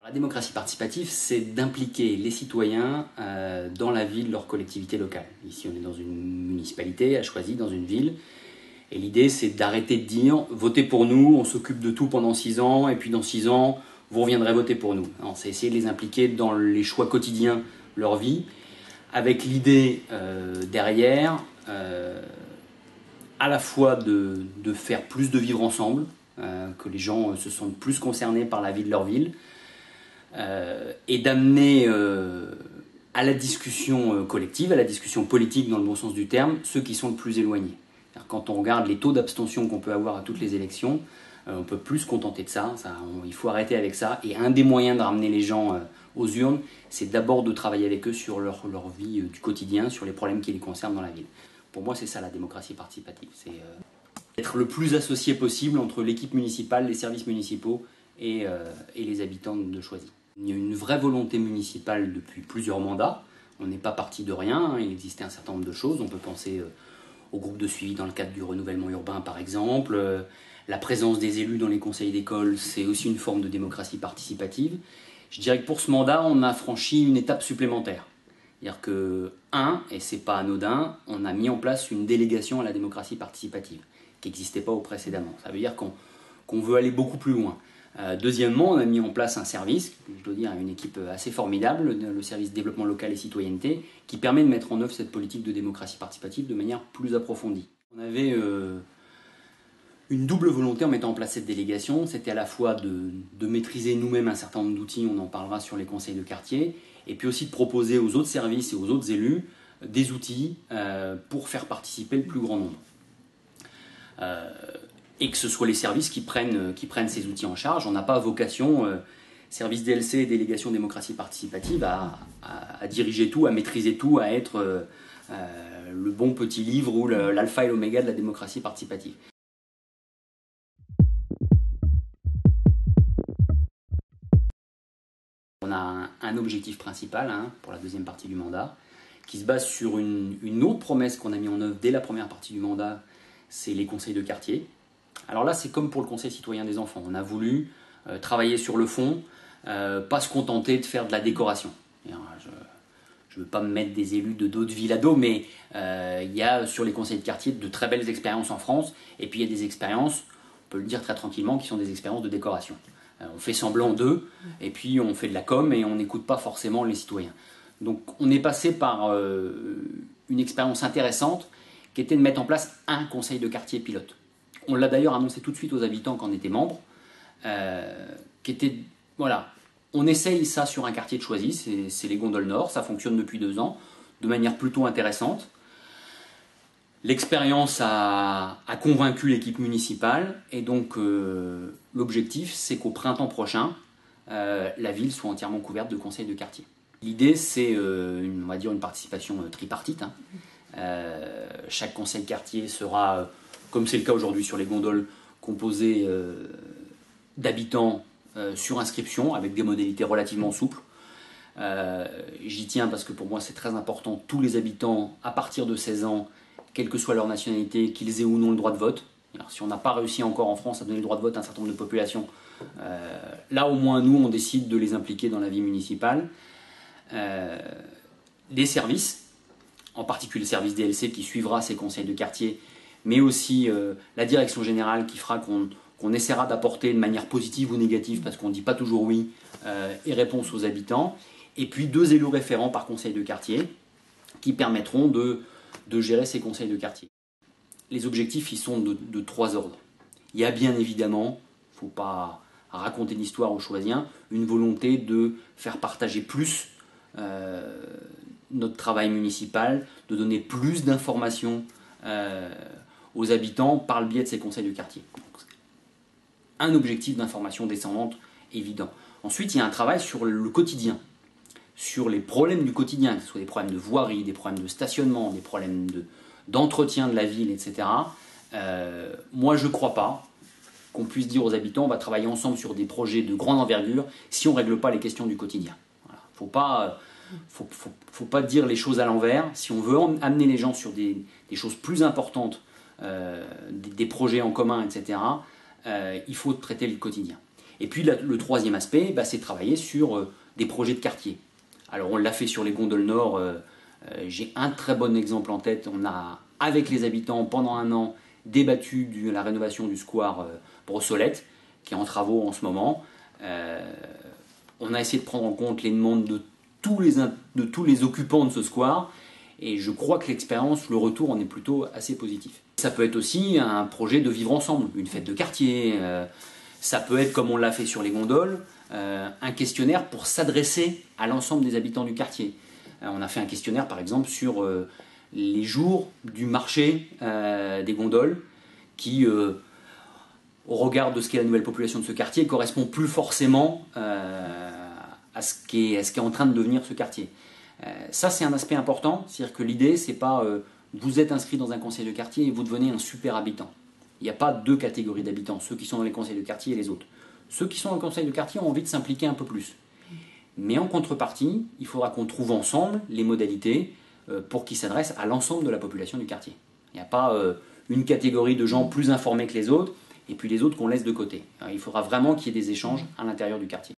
La démocratie participative, c'est d'impliquer les citoyens dans la vie de leur collectivité locale. Ici, on est dans une municipalité, à Choisy, dans une ville. Et l'idée, c'est d'arrêter de dire « votez pour nous, on s'occupe de tout pendant 6 ans, et puis dans 6 ans, vous reviendrez voter pour nous ». C'est essayer de les impliquer dans les choix quotidiens de leur vie, avec l'idée derrière, à la fois de faire plus de vivre ensemble, que les gens se sentent plus concernés par la vie de leur ville, et d'amener à la discussion collective, à la discussion politique dans le bon sens du terme, ceux qui sont le plus éloignés. Quand on regarde les taux d'abstention qu'on peut avoir à toutes les élections, on ne peut plus se contenter de ça, il faut arrêter avec ça. Et un des moyens de ramener les gens aux urnes, c'est d'abord de travailler avec eux sur leur vie du quotidien, sur les problèmes qui les concernent dans la ville. Pour moi, c'est ça la démocratie participative. C'est être le plus associé possible entre l'équipe municipale, les services municipaux et les habitants de Choisy. Il y a une vraie volonté municipale depuis plusieurs mandats. On n'est pas parti de rien, il existait un certain nombre de choses. On peut penser au groupe de suivi dans le cadre du renouvellement urbain par exemple. La présence des élus dans les conseils d'école, c'est aussi une forme de démocratie participative. Je dirais que pour ce mandat, on a franchi une étape supplémentaire. C'est-à-dire que, et c'est pas anodin, on a mis en place une délégation à la démocratie participative, qui n'existait pas précédemment. Ça veut dire qu'on veut aller beaucoup plus loin. Deuxièmement, on a mis en place un service, je dois dire une équipe assez formidable, le service développement local et citoyenneté, qui permet de mettre en œuvre cette politique de démocratie participative de manière plus approfondie. On avait une double volonté en mettant en place cette délégation, c'était à la fois de maîtriser nous-mêmes un certain nombre d'outils, on en parlera sur les conseils de quartier, et puis aussi de proposer aux autres services et aux autres élus des outils pour faire participer le plus grand nombre. Et que ce soit les services qui prennent ces outils en charge. On n'a pas vocation, service DLC et délégation démocratie participative, à diriger tout, à maîtriser tout, à être le bon petit livre ou l'alpha et l'oméga de la démocratie participative. On a un objectif principal pour la deuxième partie du mandat, qui se base sur une autre promesse qu'on a mis en œuvre dès la première partie du mandat, c'est les conseils de quartier. Alors là, c'est comme pour le Conseil citoyen des enfants. On a voulu travailler sur le fond, pas se contenter de faire de la décoration. Je ne veux pas me mettre des élus de d'autres villes à dos, mais il y a sur les conseils de quartier de très belles expériences en France, et puis il y a des expériences, on peut le dire très tranquillement, qui sont des expériences de décoration. On fait semblant d'eux, et puis on fait de la com, et on n'écoute pas forcément les citoyens. Donc on est passé par une expérience intéressante, qui était de mettre en place un conseil de quartier pilote. On l'a d'ailleurs annoncé tout de suite aux habitants quand on était membres, qui était, voilà, on essaye ça sur un quartier de Choisy, c'est les Gondoles Nord, ça fonctionne depuis 2 ans, de manière plutôt intéressante. L'expérience a convaincu l'équipe municipale, et donc l'objectif, c'est qu'au printemps prochain, la ville soit entièrement couverte de conseils de quartier. L'idée, c'est, on va dire, une participation tripartite. Chaque conseil de quartier sera, comme c'est le cas aujourd'hui sur les gondoles, composé d'habitants sur inscription, avec des modalités relativement souples. J'y tiens parce que pour moi c'est très important, tous les habitants à partir de 16 ans, quelle que soit leur nationalité, qu'ils aient ou non le droit de vote. Alors, si on n'a pas réussi encore en France à donner le droit de vote à un certain nombre de populations, là au moins nous on décide de les impliquer dans la vie municipale. Les services, en particulier le service DLC qui suivra ces conseils de quartier, mais aussi la direction générale qui fera qu'on essaiera d'apporter de manière positive ou négative, parce qu'on ne dit pas toujours oui, et réponse aux habitants. Et puis 2 élus référents par conseil de quartier qui permettront de gérer ces conseils de quartier. Les objectifs, ils sont de 3 ordres. Il y a bien évidemment, il ne faut pas raconter l'histoire aux Choisiens, une volonté de faire partager plus notre travail municipal, de donner plus d'informations aux habitants par le biais de ces conseils de quartier. Un objectif d'information descendante évident. Ensuite, il y a un travail sur le quotidien, sur les problèmes du quotidien, que ce soit des problèmes de voirie, des problèmes de stationnement, des problèmes d'entretien de la ville, etc. Moi, je ne crois pas qu'on puisse dire aux habitants on va travailler ensemble sur des projets de grande envergure si on ne règle pas les questions du quotidien. Voilà. Faut pas dire les choses à l'envers. Si on veut amener les gens sur des choses plus importantes, des projets en commun, etc., il faut traiter le quotidien. Et puis le troisième aspect, c'est travailler sur des projets de quartier. Alors on l'a fait sur les gondoles Nord, j'ai un très bon exemple en tête. On a, avec les habitants, pendant un an, débattu de la rénovation du square Brossolette, qui est en travaux en ce moment. On a essayé de prendre en compte les demandes de tous les occupants de ce square, et je crois que l'expérience, le retour en est plutôt assez positif. Ça peut être aussi un projet de vivre ensemble, une fête de quartier, ça peut être, comme on l'a fait sur les gondoles, un questionnaire pour s'adresser à l'ensemble des habitants du quartier. On a fait un questionnaire par exemple sur les jours du marché des gondoles qui, au regard de ce qu'est la nouvelle population de ce quartier, correspond plus forcément à ce qui est en train de devenir ce quartier. Ça, c'est un aspect important, c'est-à-dire que l'idée, c'est pas vous êtes inscrit dans un conseil de quartier et vous devenez un super habitant. Il n'y a pas deux catégories d'habitants, ceux qui sont dans les conseils de quartier et les autres. Ceux qui sont dans le conseil de quartier ont envie de s'impliquer un peu plus. Mais en contrepartie, il faudra qu'on trouve ensemble les modalités pour qu'ils s'adressent à l'ensemble de la population du quartier. Il n'y a pas une catégorie de gens plus informés que les autres, et puis les autres qu'on laisse de côté. Alors, il faudra vraiment qu'il y ait des échanges à l'intérieur du quartier.